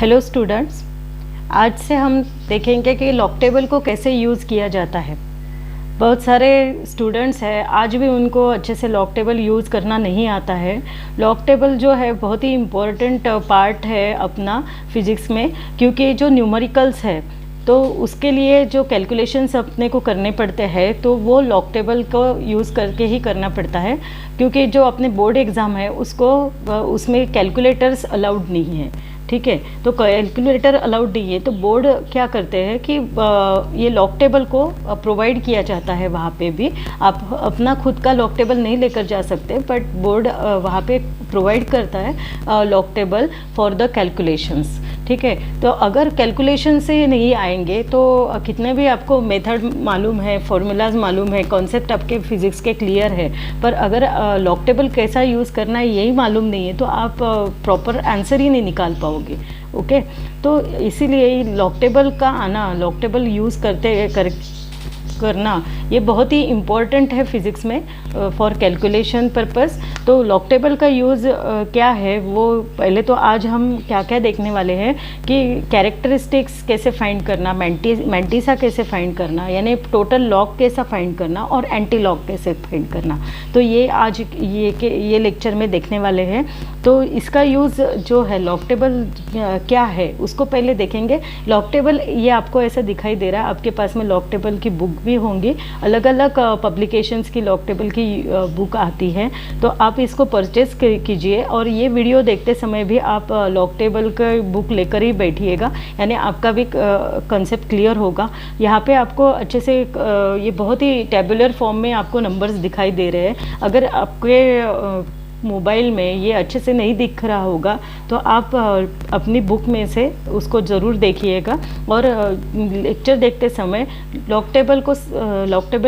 Hello students, आज से हम देखेंगे कि लॉग टेबल को कैसे यूज़ किया जाता है। बहुत सारे स्टूडेंट्स हैं आज भी उनको अच्छे से लॉग टेबल यूज़ करना नहीं आता है। लॉग टेबल जो है बहुत ही इम्पोर्टेंट पार्ट है अपना फिज़िक्स में, क्योंकि जो न्यूमेरिकल्स है तो उसके लिए जो कैलकुलेशंस अपने को करने पड़ते हैं तो वो लॉग टेबल को यूज़ करके ही करना पड़ता है, क्योंकि जो अपने बोर्ड एग्ज़ाम है उसको उसमें कैलकुलेटर्स अलाउड नहीं है। ठीक है, तो कैलकुलेटर अलाउड नहीं है तो बोर्ड क्या करते हैं कि ये लॉग टेबल को प्रोवाइड किया जाता है। वहाँ पे भी आप अपना खुद का लॉग टेबल नहीं लेकर जा सकते, बट बोर्ड वहाँ पे प्रोवाइड करता है log table for the calculations. ठीक है, तो अगर कैलकुलेशन से नहीं आएंगे तो कितने भी आपको मेथड मालूम है, फॉर्मूलाज मालूम है, कॉन्सेप्ट आपके फिज़िक्स के क्लियर है, पर अगर लॉग टेबल कैसा यूज़ करना है यही मालूम नहीं है तो आप प्रॉपर आंसर ही नहीं निकाल पाओगे। ओके, तो इसीलिए लॉग टेबल का आना, लॉग टेबल यूज़ करना ये बहुत ही इम्पॉर्टेंट है फिज़िक्स में फॉर कैलकुलेशन पर्पस। तो लॉग टेबल का यूज़ क्या है वो पहले तो आज हम क्या क्या देखने वाले हैं कि कैरेक्टरिस्टिक्स कैसे फाइंड करना, मैंटिसा कैसे फाइंड करना, यानी टोटल लॉग कैसा फाइंड करना और एंटी लॉग कैसे फाइंड करना। तो ये आज ये लेक्चर में देखने वाले हैं। तो इसका यूज़ जो है लॉग टेबल क्या है उसको पहले देखेंगे। लॉग टेबल ये आपको ऐसा दिखाई दे रहा है, आपके पास में लॉग टेबल की बुक भी होंगी, अलग अलग पब्लिकेशंस की लॉग टेबल की बुक आती है, तो आप इसको परचेस कीजिए और ये वीडियो देखते समय भी आप लॉग टेबल का बुक लेकर ही बैठिएगा, यानी आपका भी कंसेप्ट क्लियर होगा। यहाँ पे आपको अच्छे से ये बहुत ही टेबुलर फॉर्म में आपको नंबर्स दिखाई दे रहे हैं। अगर आपके मोबाइल में ये अच्छे से नहीं दिख रहा होगा तो आप अपनी बुक में से उसको ज़रूर देखिएगा और लेक्चर देखते समय लॉग टेबल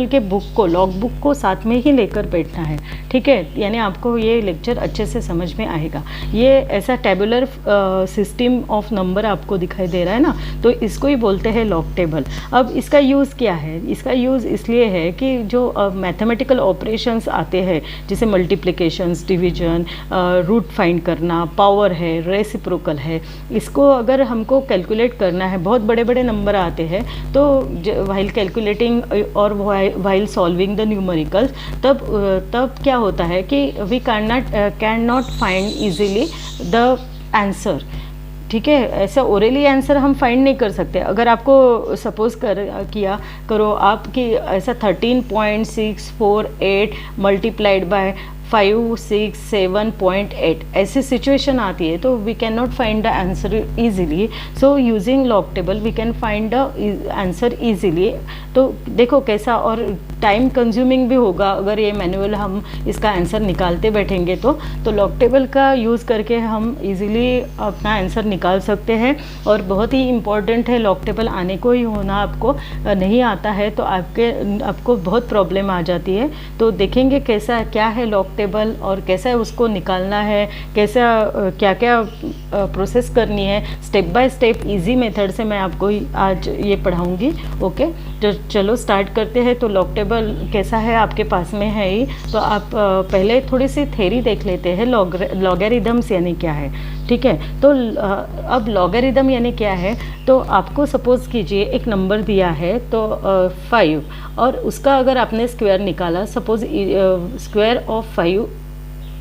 के बुक को, लॉग बुक को साथ में ही लेकर बैठना है। ठीक है, यानी आपको ये लेक्चर अच्छे से समझ में आएगा। ये ऐसा टेबुलर सिस्टम ऑफ नंबर आपको दिखाई दे रहा है ना, तो इसको ही बोलते हैं लॉग टेबल। अब इसका यूज़ क्या है? इसका यूज़ इसलिए है कि जो मैथमेटिकल ऑपरेशंस आते हैं जैसे मल्टीप्लिकेशंस, डिवीजन, रूट फाइंड करना, पावर है, रेसिप्रोकल है, इसको अगर हमको कैलकुलेट करना है, बहुत बड़े बड़े नंबर आते हैं, तो वाइल कैलकुलेटिंग और वाइल सॉल्विंग द न्यूमेरिकल्स तब क्या होता है कि we can not find easily the answer. ठीक है, ऐसा ओरली आंसर हम फाइंड नहीं कर सकते। अगर आपको सपोज करो आपकी ऐसा 13.648 मल्टीप्लाइड बाय 567.8 ऐसी सिचुएशन आती है तो we can not find the answer easily. So using log table we can find the answer easily. तो देखो कैसा, और टाइम कंज्यूमिंग भी होगा अगर ये मैनुअल हम इसका आंसर निकालते बैठेंगे तो लॉग टेबल का यूज़ करके हम इजीली अपना आंसर निकाल सकते हैं। और बहुत ही इम्पॉर्टेंट है, लॉग टेबल आने को ही होना, आपको नहीं आता है तो आपको बहुत प्रॉब्लम आ जाती है। तो देखेंगे कैसा क्या है लॉग टेबल और कैसा उसको निकालना है, कैसा क्या क्या प्रोसेस करनी है, step by step easy method से मैं आपको आज ये पढ़ाऊंगी। ओके, तो चलो स्टार्ट करते हैं। तो लॉग टेबल कैसा है आपके पास में है ही, तो आप पहले थोड़ी सी थ्योरी देख लेते हैं। लॉगरिदम्स यानी क्या है। ठीक है, तो अब लॉगरिदम यानी क्या है, तो आपको सपोज कीजिए एक नंबर दिया है तो 5, और उसका अगर आपने स्क्वायर निकाला, suppose square of 5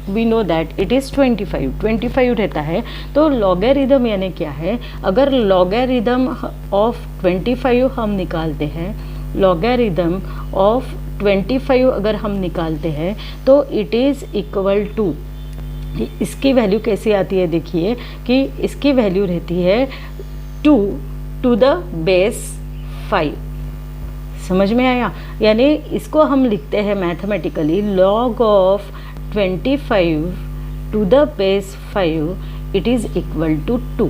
we know that it is 25 रहता है। तो लॉगरिदम यानी क्या है, अगर लॉगरिदम ऑफ 25 हम निकालते हैं, लॉगरिदम ऑफ 25 अगर हम निकालते हैं तो इट इज़ इक्वल टू, इसकी वैल्यू कैसी आती है देखिए कि इसकी वैल्यू रहती है 2 टू द बेस 5। समझ में आया? यानी इसको हम लिखते हैं mathematically log of 25 to the base 5 it is equal to 2।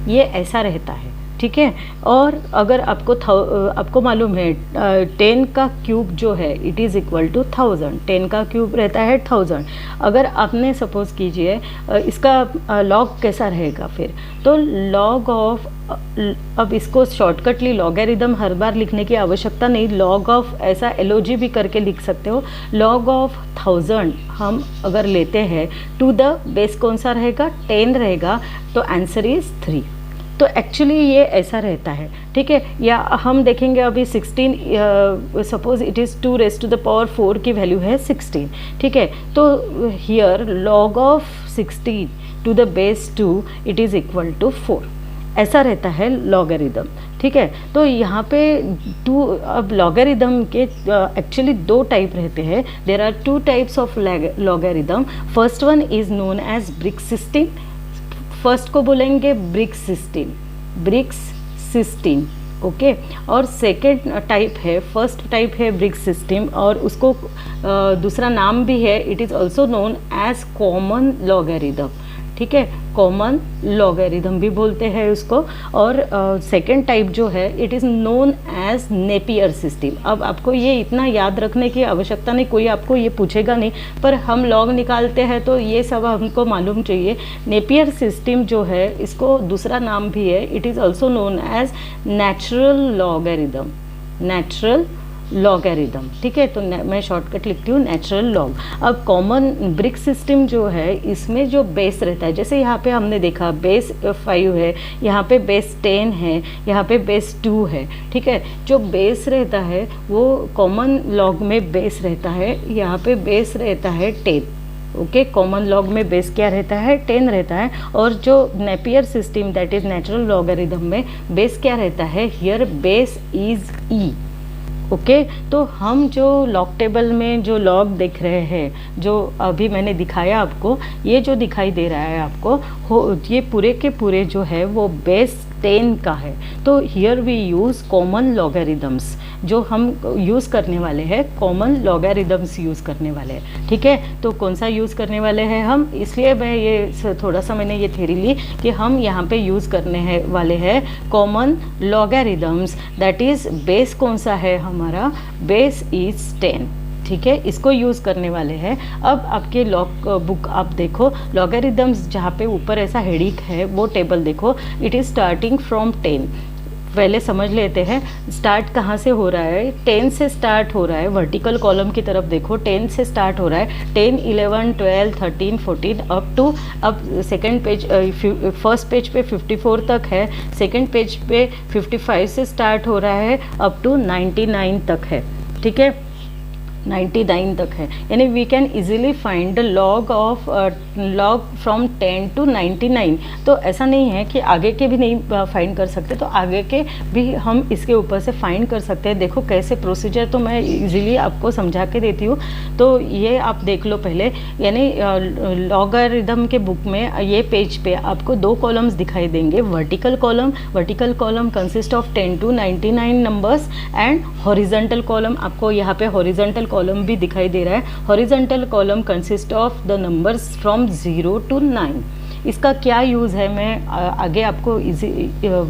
ये ऐसा रहता है। ठीक है, और अगर आपको मालूम है 10 का क्यूब जो है इट इज़ इक्वल टू 1000, 10 का क्यूब रहता है 1000। अगर आपने सपोज कीजिए इसका लॉग कैसा रहेगा फिर, तो लॉग ऑफ, अब इसको शॉर्टकटली लॉगरिदम हर बार लिखने की आवश्यकता नहीं, लॉग ऑफ ऐसा LOG भी करके लिख सकते हो। लॉग ऑफ 1000 हम अगर लेते हैं टू द बेस कौन सा रहेगा, 10 रहेगा, तो आंसर इज़ 3। तो एक्चुअली ये ऐसा रहता है, ठीक है। या हम देखेंगे अभी 16, सपोज इट इज़ 2⁴ की वैल्यू है 16, ठीक है। तो here log of 16 to the base 2 it is equal to 4, ऐसा रहता है लॉगरिदम, ठीक है। तो यहाँ पे अब लॉगरिदम के एक्चुअली 2 टाइप रहते हैं। There are 2 types of logarithm. First one is known as Briggs system, first को बोलेंगे ब्रिक्स सिस्टम, ओके। और सेकेंड टाइप है, फर्स्ट टाइप है ब्रिक्स सिस्टम, और उसको दूसरा नाम भी है, it is also known as common logarithm, ठीक है। कॉमन लॉगरिदम भी बोलते हैं उसको। और सेकेंड टाइप जो है it is known as Napier system. अब आपको ये इतना याद रखने की आवश्यकता नहीं, कोई आपको ये पूछेगा नहीं, पर हम लॉग निकालते हैं तो ये सब हमको मालूम चाहिए। नेपियर सिस्टम जो है इसको दूसरा नाम भी है, it is also known as natural logarithm, ठीक है। तो मैं शॉर्टकट लिखती हूँ नेचुरल लॉग। अब कॉमन ब्रिक सिस्टम जो है इसमें जो बेस रहता है, जैसे यहाँ पे हमने देखा बेस 5 है, यहाँ पे बेस 10 है, यहाँ पे बेस 2 है, ठीक है। जो बेस रहता है वो कॉमन लॉग में बेस रहता है, यहाँ पे बेस रहता है 10, ओके। कॉमन लॉग में बेस क्या रहता है 10 रहता है। और जो Napier system that is natural logarithm में बेस क्या रहता है, here base is E, okay. तो हम जो लॉग टेबल में जो लॉग देख रहे हैं, जो अभी मैंने दिखाया आपको, ये जो दिखाई दे रहा है आपको, ये पूरे के पूरे जो है वो बेस 10 का है। तो here we use common logarithms, जो हम यूज़ करने वाले हैं कॉमन लॉगरिदम्स यूज़ करने वाले हैं, ठीक है। तो कौन सा यूज़ करने वाले हैं हम, इसलिए मैं ये थोड़ा सा मैंने ये थ्योरी ली कि हम यहाँ पे यूज़ करने हैं वाले हैं common logarithms, that is base कौन सा है हमारा, बेस इज़ 10, ठीक है। इसको यूज़ करने वाले हैं। अब आपके लॉग बुक आप देखो, लॉगरिदम्स जहाँ पे ऊपर ऐसा हेडिंग है वो टेबल देखो, इट इज़ स्टार्टिंग फ्रॉम 10। पहले समझ लेते हैं स्टार्ट कहाँ से हो रहा है, 10 से स्टार्ट हो रहा है। वर्टिकल कॉलम की तरफ देखो, 10 से स्टार्ट हो रहा है, 10, 11, 12, 13, 14 अप टू, अब सेकंड पेज, फर्स्ट पेज पे 54 तक है, सेकंड पेज पे 55 से स्टार्ट हो रहा है, अप टू 99 तक है, ठीक है। 99 तक है, यानी we can easily find the log of log from 10 to 99। तो ऐसा नहीं है कि आगे के भी नहीं फाइंड कर सकते, तो आगे के भी हम इसके ऊपर से फाइंड कर सकते हैं। देखो कैसे प्रोसीजर, तो मैं इजीली आपको समझा के देती हूँ। तो ये आप देख लो पहले, यानी लॉगरिदम के बुक में ये पेज पे आपको 2 कॉलम्स दिखाई देंगे। Vertical column consist of 10 to 99 numbers, and horizontal column, आपको यहाँ पे हॉरिजॉन्टल कॉलम भी दिखाई दे रहा है। Horizontal column consist of the numbers from 0 to 9। इसका क्या यूज़ है मैं आगे आपको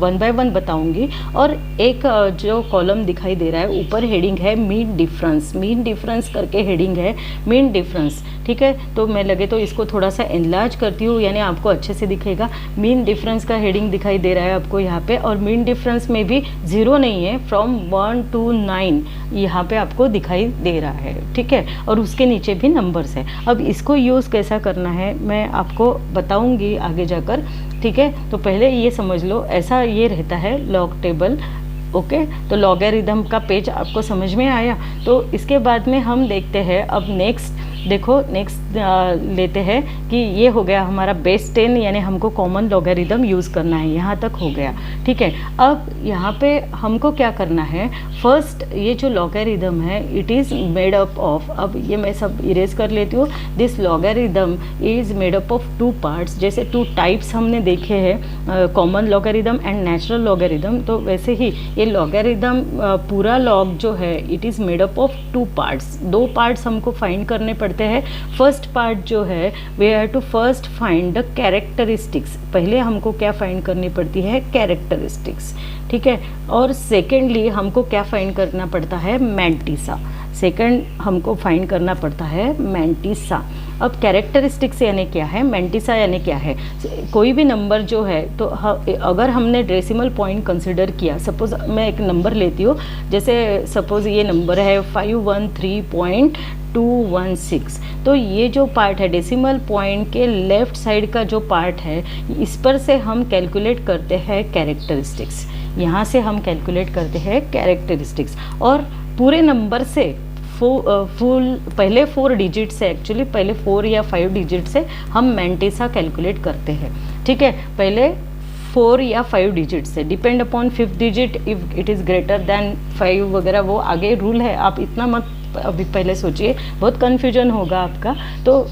वन बाय वन बताऊंगी। और एक जो कॉलम दिखाई दे रहा है ऊपर हेडिंग है मीन डिफरेंस करके हेडिंग है मीन डिफरेंस, ठीक है। तो मैं लगे तो इसको थोड़ा सा एनलार्ज करती हूँ, यानी आपको अच्छे से दिखेगा। मीन डिफरेंस का हेडिंग दिखाई दे रहा है आपको यहाँ पे, और मीन डिफरेंस में भी 0 नहीं है, फ्रॉम 1 to 9 यहाँ पे आपको दिखाई दे रहा है, ठीक है। और उसके नीचे भी नंबर्स है। अब इसको यूज़ कैसा करना है मैं आपको बताऊंगी आगे जाकर, ठीक है। तो पहले ये समझ लो, ऐसा ये रहता है लॉग टेबल, ओके। तो लॉगरिदम का पेज आपको समझ में आया। तो इसके बाद में हम देखते हैं अब नेक्स्ट, देखो नेक्स्ट लेते हैं कि ये हो गया हमारा बेस 10, यानी हमको कॉमन लॉगरिदम यूज़ करना है, यहाँ तक हो गया, ठीक है। अब यहाँ पे हमको क्या करना है, फर्स्ट ये जो लॉगरिदम है it is made up of, अब ये मैं सब इरेज कर लेती हूँ। This logarithm is made up of 2 parts, जैसे 2 टाइप्स हमने देखे हैं, common logarithm and natural logarithm. तो वैसे ही ये लॉगरिदम पूरा लॉग जो है it is made up of 2 parts. 2 parts हमको फाइंड करने पड़ते हैं। फर्स्ट पार्ट जो है we have to first find the characteristics, पहले हमको क्या फाइंड करनी पड़ती है, कैरेक्टरिस्टिक्स, ठीक है। और सेकेंडली हमको क्या फाइंड करना पड़ता है, मैंटिसा, सेकंड हमको फाइंड करना पड़ता है मैंटिसा। अब कैरेक्टरिस्टिक्स यानी क्या है, मैंटिसा यानी क्या है, कोई भी नंबर जो है, तो अगर हमने डेसिमल पॉइंट कंसिडर किया, सपोज मैं एक नंबर लेती हूँ, जैसे सपोज ये नंबर है 513.2 216। तो ये जो पार्ट है डेसिमल पॉइंट के लेफ्ट साइड का जो पार्ट है, इस पर से हम कैलकुलेट करते हैं कैरेक्टरिस्टिक्स। यहाँ से हम कैलकुलेट करते हैं कैरेक्टरिस्टिक्स, और पूरे नंबर से फुल पहले 4 डिजिट से, एक्चुअली पहले 4 या 5 डिजिट से हम मैंटिसा कैलकुलेट करते हैं। ठीक है, पहले 4 या 5 डिजिट से, depend upon 5th digit if it is greater than 5 वगैरह, वो आगे रूल है, आप इतना मत अभी पहले सोचिए, बहुत कन्फ्यूजन होगा आपका। तो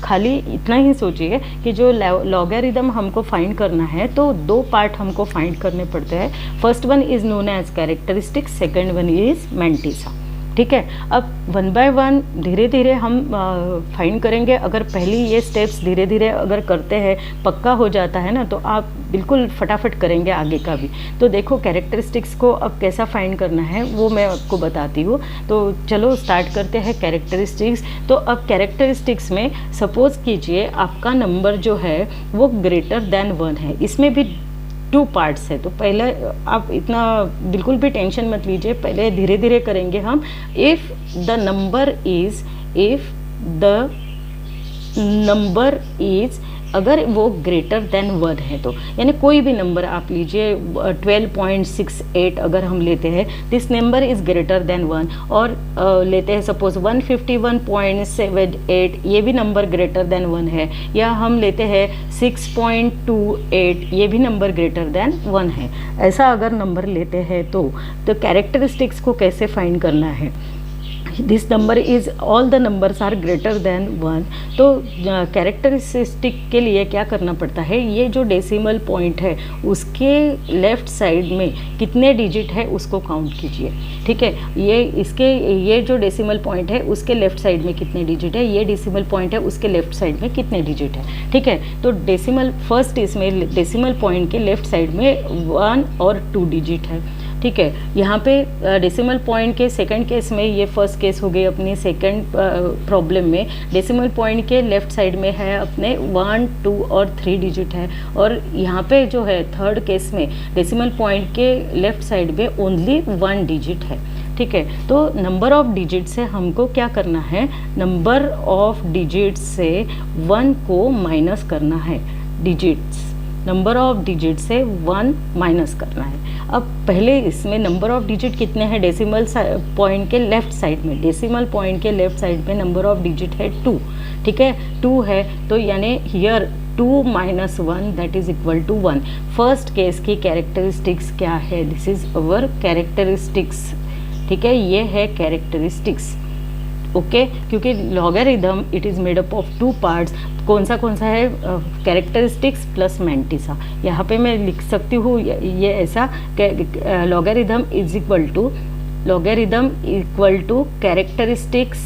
खाली इतना ही सोचिए कि जो लॉगरिदम हमको फाइंड करना है, तो 2 पार्ट हमको फाइंड करने पड़ते हैं। First one is known as characteristics, second one is mantissa. ठीक है, अब 1 बाय 1 धीरे धीरे हम फाइंड करेंगे। अगर पहली ये स्टेप्स धीरे धीरे अगर करते हैं, पक्का हो जाता है ना, तो आप बिल्कुल फटाफट करेंगे आगे का भी। तो देखो कैरेक्टरिस्टिक्स को अब कैसा फाइंड करना है वो मैं आपको बताती हूँ। तो चलो स्टार्ट करते हैं कैरेक्टरिस्टिक्स। तो अब कैरेक्टरिस्टिक्स में सपोज कीजिए आपका नंबर जो है वो ग्रेटर देन 1 है। इसमें भी 2 पार्ट्स है, तो पहले आप इतना बिल्कुल भी टेंशन मत लीजिए, पहले धीरे धीरे करेंगे हम। इफ़ द नंबर इज़ अगर वो ग्रेटर देन 1 है, तो यानी कोई भी नंबर आप लीजिए 12.68 अगर हम लेते हैं, this number is greater than 1, और लेते हैं सपोज 151.78, ये भी नंबर ग्रेटर देन 1 है, या हम लेते हैं 6.28, ये भी नंबर ग्रेटर देन 1 है। ऐसा अगर नंबर लेते हैं तो कैरेक्टरिस्टिक्स को कैसे फाइंड करना है, this number is all the numbers are greater than 1। तो कैरेक्टरिस्टिक के लिए क्या करना पड़ता है, ये जो डेसिमल पॉइंट है उसके लेफ़्ट साइड में कितने डिजिट है उसको काउंट कीजिए। ठीक है, ये जो डेसिमल पॉइंट है उसके लेफ़्ट साइड में कितने डिजिट है, ये डेसिमल पॉइंट है उसके लेफ़्ट साइड में कितने डिजिट है। ठीक है, तो फर्स्ट इसमें डेसिमल पॉइंट के लेफ़्ट साइड में 1 और 2 डिजिट है। ठीक है, यहाँ पे डेसिमल पॉइंट के सेकंड केस में, ये फर्स्ट केस हो गई अपनी सेकंड प्रॉब्लम में, डेसिमल पॉइंट के लेफ़्ट साइड में है अपने 1, 2 और 3 डिजिट है, और यहाँ पे जो है थर्ड केस में डेसिमल पॉइंट के लेफ़्ट साइड में ओनली 1 डिजिट है। ठीक है, तो नंबर ऑफ डिजिट से हमको क्या करना है, नंबर ऑफ डिजिट से 1 को माइनस करना है, नंबर ऑफ डिजिट से 1 माइनस करना है। अब पहले इसमें नंबर ऑफ डिजिट कितने हैं डेसिमल पॉइंट के लेफ़्ट साइड में, डेसिमल पॉइंट के लेफ़्ट साइड में नंबर ऑफ डिजिट है 2। ठीक है, 2 है, तो यानी here 2 minus 1 that is equal to 1। First case की कैरेक्टरिस्टिक्स क्या है, दिस इज़ अवर कैरेक्टरिस्टिक्स। ठीक है, ये है कैरेक्टरिस्टिक्स। ओके, क्योंकि logarithm it is made up of 2 parts. कौन सा है, कैरेक्टरिस्टिक्स प्लस मैंटिसा। यहाँ पे मैं लिख सकती हूँ ये ऐसा, logarithm equal to characteristics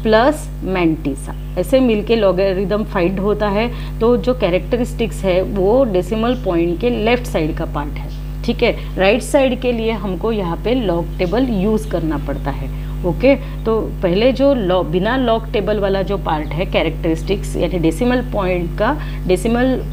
plus mantissa, ऐसे मिलके लॉगरिदम फाइंड होता है। तो जो कैरेक्टरिस्टिक्स है वो डेसिमल पॉइंट के लेफ्ट साइड का पार्ट है। ठीक है, राइट साइड के लिए हमको यहाँ पे लॉग टेबल यूज़ करना पड़ता है। ओके, तो पहले जो बिना लॉग टेबल वाला जो पार्ट है कैरेक्टरिस्टिक्स, यानी डेसिमल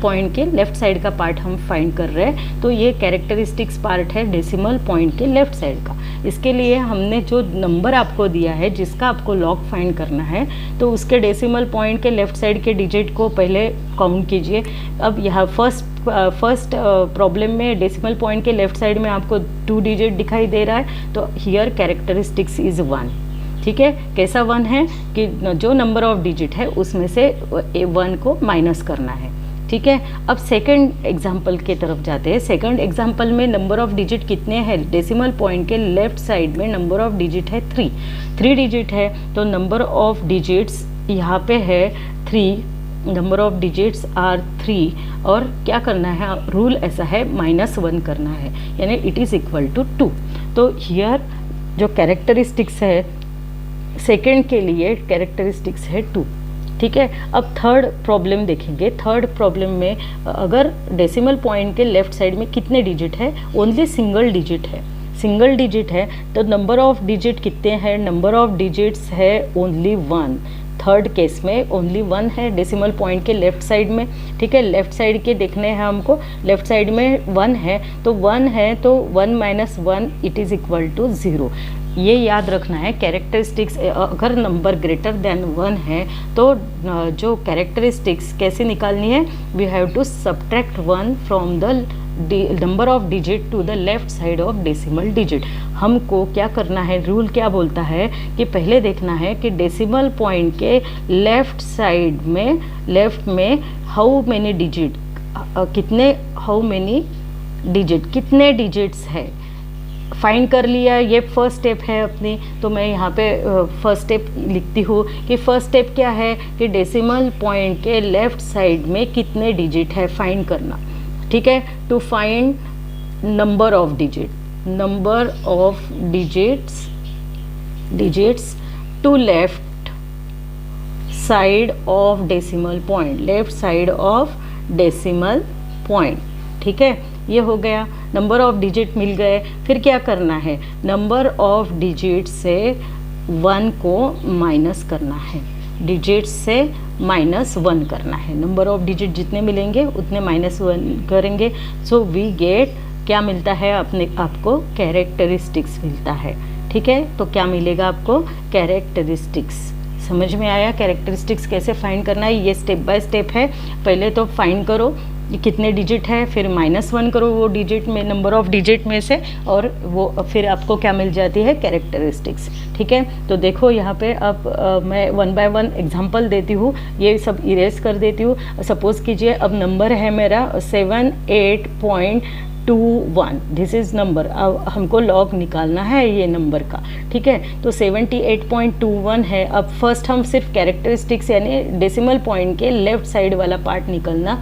पॉइंट के लेफ्ट साइड का पार्ट हम फाइंड कर रहे हैं, तो ये कैरेक्टरिस्टिक्स पार्ट है डेसिमल पॉइंट के लेफ्ट साइड का। इसके लिए हमने जो नंबर आपको दिया है जिसका आपको लॉग फाइंड करना है, तो उसके डेसिमल पॉइंट के लेफ्ट साइड के डिजिट को पहले काउंट कीजिए। अब यहाँ फर्स्ट प्रॉब्लम में डेसिमल पॉइंट के लेफ्ट साइड में आपको 2 डिजिट दिखाई दे रहा है, तो हियर कैरेक्टरिस्टिक्स इज़ 1। ठीक है, कैसा 1 है कि जो नंबर ऑफ डिजिट है उसमें से 1 को माइनस करना है। ठीक है, अब सेकंड एग्जाम्पल के तरफ जाते हैं। सेकंड एग्जाम्पल में नंबर ऑफ डिजिट कितने हैं, डेसिमल पॉइंट के लेफ्ट साइड में नंबर ऑफ डिजिट है 3 डिजिट है, तो नंबर ऑफ डिजिट्स यहाँ पे है 3, नंबर ऑफ डिजिट्स आर 3, और क्या करना है, रूल ऐसा है -1 करना है, यानी इट इज़ इक्वल टू 2। तो हियर जो कैरेक्टरिस्टिक्स है सेकंड के लिए कैरेक्टरिस्टिक्स है 2। ठीक है, अब थर्ड प्रॉब्लम देखेंगे। थर्ड प्रॉब्लम में अगर डेसिमल पॉइंट के लेफ्ट साइड में कितने डिजिट है, ओनली सिंगल डिजिट है, तो नंबर ऑफ डिजिट कितने हैं, नंबर ऑफ डिजिट्स है ओनली 1। थर्ड केस में ओनली 1 है डेसिमल पॉइंट के लेफ्ट साइड में। ठीक है, लेफ्ट साइड के देखने हैं हमको, लेफ्ट साइड में 1 है, तो 1 है तो 1 minus 1 it is equal to 0। ये याद रखना है कैरेक्टरिस्टिक्स, अगर नंबर ग्रेटर देन 1 है तो जो कैरेक्टरिस्टिक्स कैसे निकालनी है, we have to subtract 1 from the number of digit to the left side of decimal digit. हमको क्या करना है, रूल क्या बोलता है कि पहले देखना है कि डेसिमल पॉइंट के लेफ्ट साइड में, लेफ्ट में हाउ मेनी डिजिट, कितने, हाउ मेनी डिजिट, कितने डिजिट्स है, फाइंड कर लिया। ये फर्स्ट स्टेप है अपनी, तो मैं यहाँ पे फर्स्ट स्टेप लिखती हूँ कि फर्स्ट स्टेप क्या है कि डेसिमल पॉइंट के लेफ्ट साइड में कितने डिजिट है फाइंड करना, ठीक है। To find number of digit, number of digits to left side of decimal point, left side of decimal point, ठीक है। ये हो गया, नंबर ऑफ डिजिट मिल गए। फिर क्या करना है, नंबर ऑफ डिजिट से 1 को माइनस करना है, डिजिट से -1 करना है। नंबर ऑफ डिजिट जितने मिलेंगे उतने -1 करेंगे। सो वी गेट, क्या मिलता है, अपने आपको कैरेक्टरिस्टिक्स मिलता है, ठीक है। तो क्या मिलेगा आपको, कैरेक्टरिस्टिक्स। समझ में आया कैरेक्टरिस्टिक्स कैसे फाइंड करना है, ये स्टेप बाय स्टेप है। पहले तो फाइंड करो कितने डिजिट है, फिर -1 करो वो डिजिट में, नंबर ऑफ डिजिट में से, और वो फिर आपको क्या मिल जाती है, कैरेक्टरिस्टिक्स, ठीक है। तो देखो यहाँ पे अब मैं 1 बाय 1 एग्जांपल देती हूँ, ये सब इरेज कर देती हूँ। सपोज कीजिए अब नंबर है मेरा 78.21, दिस इज़ नंबर। अब हमको लॉग निकालना है ये नंबर का, ठीक है। तो 78.21 है। अब फर्स्ट हम सिर्फ कैरेक्टरिस्टिक्स यानी डेसिमल पॉइंट के लेफ्ट साइड वाला पार्ट निकालना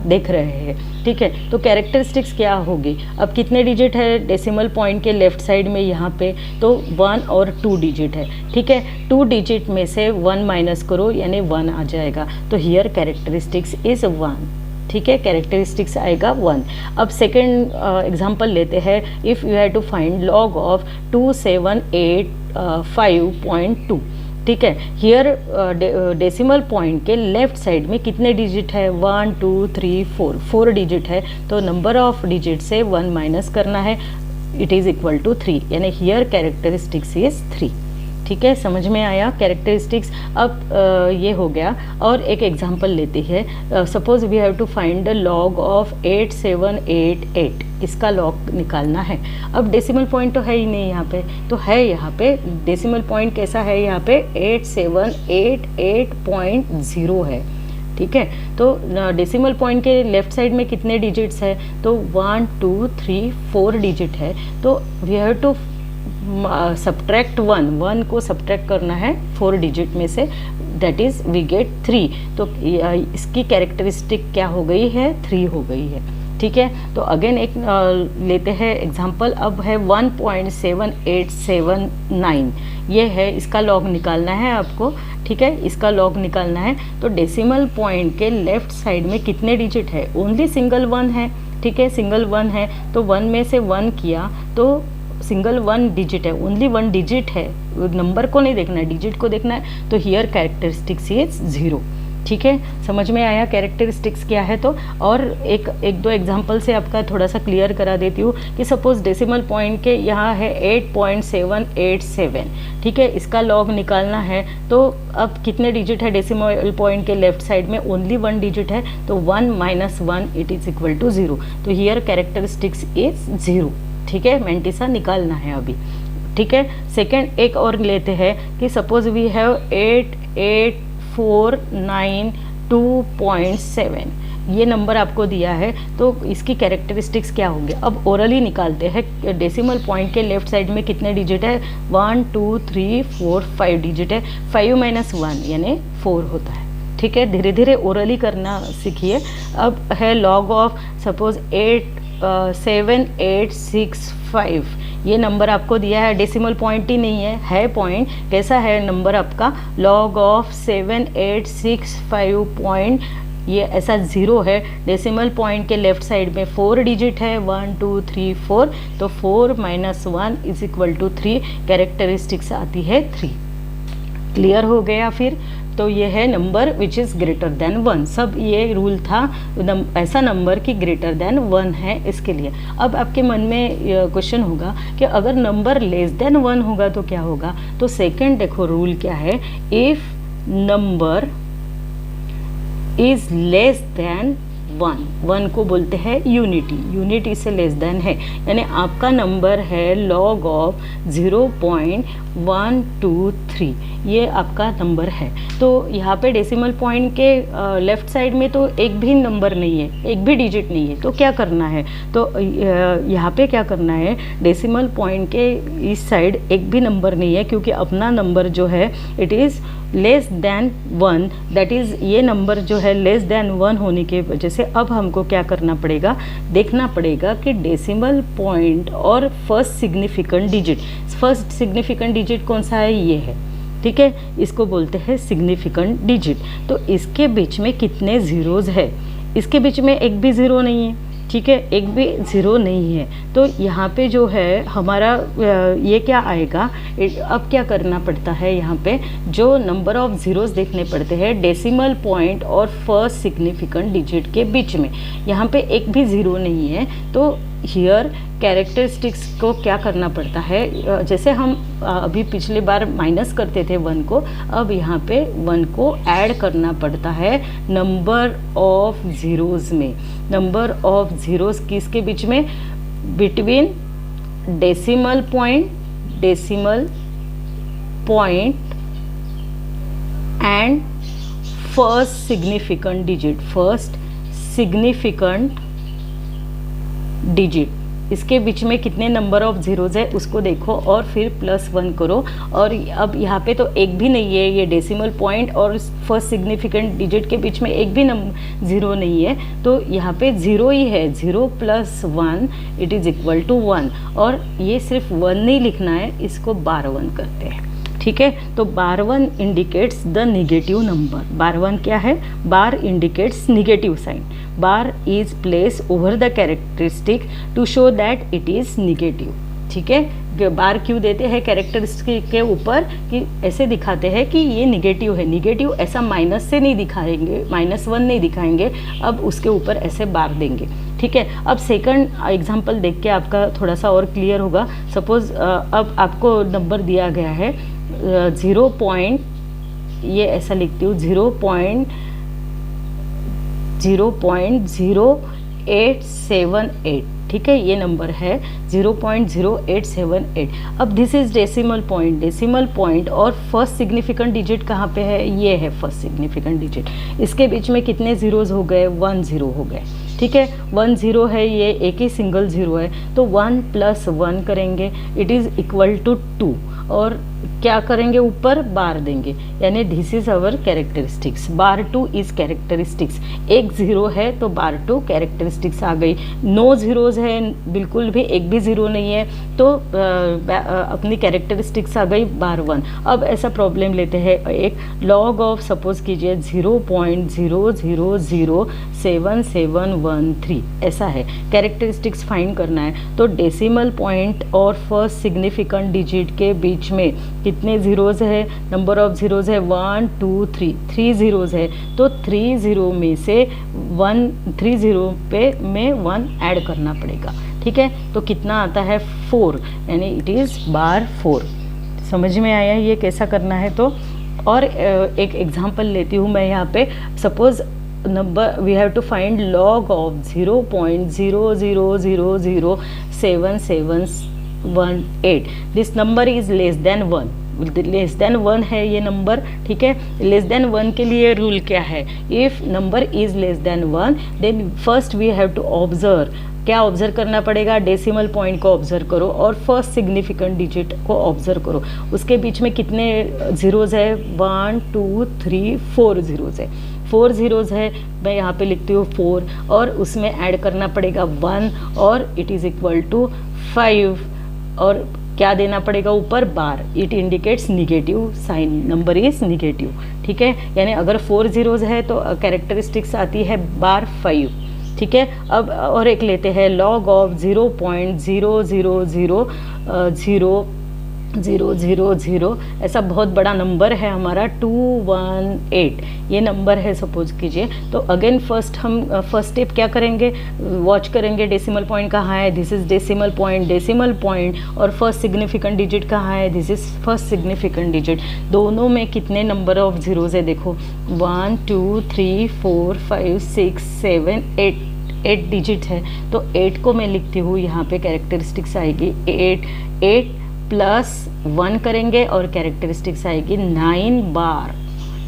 देख रहे हैं, ठीक है। तो कैरेक्टरिस्टिक्स क्या होगी, अब कितने डिजिट है डेसिमल पॉइंट के लेफ्ट साइड में, यहाँ पे तो 1 और 2 डिजिट है, ठीक है। 2 डिजिट में से 1 माइनस करो यानी 1 आ जाएगा, तो हियर कैरेक्टरिस्टिक्स इज़ 1, ठीक है। कैरेक्टरिस्टिक्स आएगा 1। अब सेकेंड एग्जांपल लेते हैं, if you have to find log of 2785.2, ठीक है। हियर डेसिमल पॉइंट के लेफ्ट साइड में कितने डिजिट है, 1 2 3 4 डिजिट है। तो नंबर ऑफ डिजिट से 1 माइनस करना है, इट इज़ इक्वल टू 3, यानी हियर कैरेक्टरिस्टिक्स इज 3, ठीक है। समझ में आया कैरेक्टरिस्टिक्स। अब ये हो गया। और एक एग्जांपल लेते हैं, suppose we have to find the log of 8788, इसका लॉग निकालना है। अब डेसिमल पॉइंट तो है ही नहीं यहाँ पे, तो है यहाँ पे डेसिमल पॉइंट कैसा है, यहाँ पे 8788.0 है, ठीक है। तो डेसिमल पॉइंट के लेफ्ट साइड में कितने डिजिट्स है, तो 1 2 3 4 डिजिट है। तो वी हैव टू सब्ट्रैक्ट 1 को सब्ट्रैक्ट करना है 4 डिजिट में से, दैट इज़ वी गेट 3। तो इसकी कैरेक्टरिस्टिक क्या हो गई है, 3 हो गई है, ठीक है। तो अगेन एक लेते हैं एग्जांपल, अब है 1.7879, ये है, इसका लॉग निकालना है आपको, ठीक है। इसका लॉग निकालना है। तो डेसिमल पॉइंट के लेफ्ट साइड में कितने डिजिट है, ओनली सिंगल 1 है, ठीक है, सिंगल 1 है। तो 1 में से 1 किया तो सिंगल 1 डिजिट है, ओनली 1 डिजिट है, नंबर को नहीं देखना है, डिजिट को देखना है। तो हियर कैरेक्टरिस्टिक्स इज 0, ठीक है। समझ में आया कैरेक्टरिस्टिक्स क्या है। तो और एक दो एग्जांपल से आपका थोड़ा सा क्लियर करा देती हूँ कि सपोज डेसिमल पॉइंट के यहाँ है 8.787, ठीक है, इसका लॉग निकालना है। तो अब कितने डिजिट है डेसिमल पॉइंट के लेफ्ट साइड में, ओनली 1 डिजिट है। तो 1 - 1 इट इज़ इक्वल टू 0। तो हियर कैरेक्टरिस्टिक्स इज 0, ठीक है। मेंटिसा निकालना है अभी, ठीक है। सेकेंड एक और लेते हैं कि सपोज वी हैव 88492.7, ये नंबर आपको दिया है। तो इसकी कैरेक्टरिस्टिक्स क्या होंगे, अब ओरली निकालते हैं। डेसिमल पॉइंट के लेफ्ट साइड में कितने डिजिट है, 1 2 3 4 5 डिजिट है। 5 - 1 यानी 4 होता है, ठीक है। धीरे धीरे ओरली करना सीखिए। अब है लॉग ऑफ सपोज 7865, ये नंबर आपको दिया है, डेसिमल पॉइंट ही नहीं है पॉइंट। कैसा है नंबर आपका, लॉग ऑफ 7865 पॉइंट, ये ऐसा 0 है। डेसिमल पॉइंट के लेफ्ट साइड में 4 डिजिट है, 1 2 3 4। तो 4 - 1 इज इक्वल टू 3, कैरेक्टरिस्टिक्स आती है 3। क्लियर हो गया। फिर तो ये है number which is greater than 1। सब ये रूल था ऐसा नंबर कि ग्रेटर देन 1 है इसके लिए। अब आपके मन में क्वेश्चन होगा कि अगर नंबर लेस देन 1 होगा तो क्या होगा। तो सेकंड देखो रूल क्या है, if number is less than 1 को बोलते हैं यूनिटी, यूनिटी से लेस देन है, यानी आपका नंबर है लॉग ऑफ 0.123, ये आपका नंबर है। तो यहाँ पे डेसिमल पॉइंट के लेफ्ट साइड में तो एक भी नंबर नहीं है, एक भी डिजिट नहीं है, तो क्या करना है, तो यहाँ पे क्या करना है, डेसिमल पॉइंट के इस साइड एक भी नंबर नहीं है, क्योंकि अपना नंबर जो है it is less than 1, that is ये नंबर जो है लेस देन 1 होने की वजह से अब हमको क्या करना पड़ेगा, देखना पड़ेगा कि डेसिमल पॉइंट और फर्स्ट सिग्निफिकेंट डिजिट कौन सा है, ये है, ठीक है, इसको बोलते हैं सिग्निफिकेंट डिजिट। तो इसके बीच में कितने ज़ीरोज़ है, इसके बीच में एक भी ज़ीरो नहीं है, ठीक है, एक भी ज़ीरो नहीं है। तो यहाँ पे जो है हमारा ये क्या आएगा, अब क्या करना पड़ता है, यहाँ पे जो नंबर ऑफ ज़ीरोज़ देखने पड़ते हैं डेसिमल पॉइंट और फर्स्ट सिग्निफिकेंट डिजिट के बीच में, यहाँ पे एक भी ज़ीरो नहीं है। तो हियर कैरेक्टरिस्टिक्स को क्या करना पड़ता है, जैसे हम अभी पिछले बार माइनस करते थे 1 को, अब यहाँ पे 1 को ऐड करना पड़ता है नंबर ऑफ ज़ीरोज़ में। नंबर ऑफ ज़ीरोज़ किसके बीच में, between decimal point and first significant digit, इसके बीच में कितने नंबर ऑफ ज़ीरोज़ है उसको देखो और फिर +1 करो। और अब यहाँ पे तो एक भी नहीं है, ये डेसिमल पॉइंट और फर्स्ट सिग्निफिकेंट डिजिट के बीच में एक भी ज़ीरो नहीं है, तो यहाँ पे ज़ीरो ही है, 0 + 1 इट इज़ इक्वल टू 1। और ये सिर्फ 1 नहीं लिखना है, इसको बार 1 करते हैं, ठीक है। तो bar 1 indicates the negative number, bar 1 क्या है, bar indicates negative sign, bar is place over the characteristic to show that it is negative, ठीक है। बार क्यों देते हैं कैरेक्टरिस्टिक के ऊपर, कि ऐसे दिखाते हैं कि ये निगेटिव है, निगेटिव ऐसा माइनस से नहीं दिखाएंगे, -1 नहीं दिखाएंगे, अब उसके ऊपर ऐसे बार देंगे, ठीक है। अब सेकंड एग्जांपल देख के आपका थोड़ा सा और क्लियर होगा। सपोज अब आपको नंबर दिया गया है 0 पॉइंट, ये ऐसा लिखती हूँ 0.0878, ठीक है, ये नंबर है 0.0878। अब दिस इज डेसिमल पॉइंट और फर्स्ट सिग्निफिकेंट डिजिट कहाँ पे है, ये है फर्स्ट सिग्निफिकेंट डिजिट। इसके बीच में कितने ज़ीरोज़ हो गए, 1 ज़ीरो हो गए, ठीक है, 1 ज़ीरो है, ये एक ही सिंगल ज़ीरो है, तो 1 + 1 करेंगे, इट इज़ इक्वल टू 2, और क्या करेंगे, ऊपर बार देंगे, यानी this is our characteristics, bar 2 is characteristics. एक ज़ीरो है तो बार 2 कैरेक्टरिस्टिक्स आ गई, 9 ज़ीरोज़ है, बिल्कुल भी एक भी ज़ीरो नहीं है, तो अपनी कैरेक्टरिस्टिक्स आ गई बार 1। अब ऐसा प्रॉब्लम लेते हैं, एक लॉग ऑफ सपोज कीजिए 0.00077113, ऐसा है, कैरेक्टरिस्टिक्स फाइंड करना है। तो डेसिमल पॉइंट और फर्स्ट सिग्निफिकेंट डिजिट के बीच में कितने ज़ीरोज़ है, नंबर ऑफ ज़ीरोज़ है 1 2 3, 3 ज़ीरोज़ है, तो 3 ज़ीरो में से 3 ज़ीरो पे में 1 ऐड करना पड़ेगा, ठीक है। तो कितना आता है 4, यानी इट इज़ बार 4। समझ में आया ये कैसा करना है। तो और एक एग्जांपल लेती हूँ मैं यहाँ पे, suppose number we have to find log of 0.00077118, this number is less than 1, less than 1 है ये नंबर, ठीक है। लेस देन 1 के लिए रूल क्या है, if number is less than 1 then first we have to observe, क्या ऑब्जर्व करना पड़ेगा, डेसिमल पॉइंट को ऑब्जर्व करो और फर्स्ट सिग्निफिकेंट डिजिट को ऑब्जर्व करो, उसके बीच में कितने ज़ीरोज़ है, 1 2 3 4 ज़ीरोज़ है, 4 ज़ीरोज़ है, मैं यहाँ पे लिखती हूँ 4, और उसमें ऐड करना पड़ेगा 1 और इट इज़ इक्वल टू 5, और क्या देना पड़ेगा ऊपर, bar, it indicates negative sign, number is negative, ठीक है। यानी अगर 4 ज़ीरोज़ है तो कैरेक्टरिस्टिक्स आती है बार 5, ठीक है। अब और एक लेते हैं, लॉग ऑफ 0.0000 000, ऐसा बहुत बड़ा नंबर है हमारा 218 ये नंबर है सपोज कीजिए। तो अगेन हम फर्स्ट स्टेप क्या करेंगे, वॉच करेंगे डेसिमल पॉइंट कहाँ है, दिस इज डेसिमल पॉइंट, और फर्स्ट सिग्निफिकेंट डिजिट कहाँ है, this is first significant digit. दोनों में कितने नंबर ऑफ जीरोज है देखो, 1 2 3 4 5 6 7 8 डिजिट है। तो 8 को मैं लिखती हूँ, यहाँ पे कैरेक्टरिस्टिक्स आएगी 8 प्लस 1 करेंगे और कैरेक्टरिस्टिक्स आएगी 9 बार,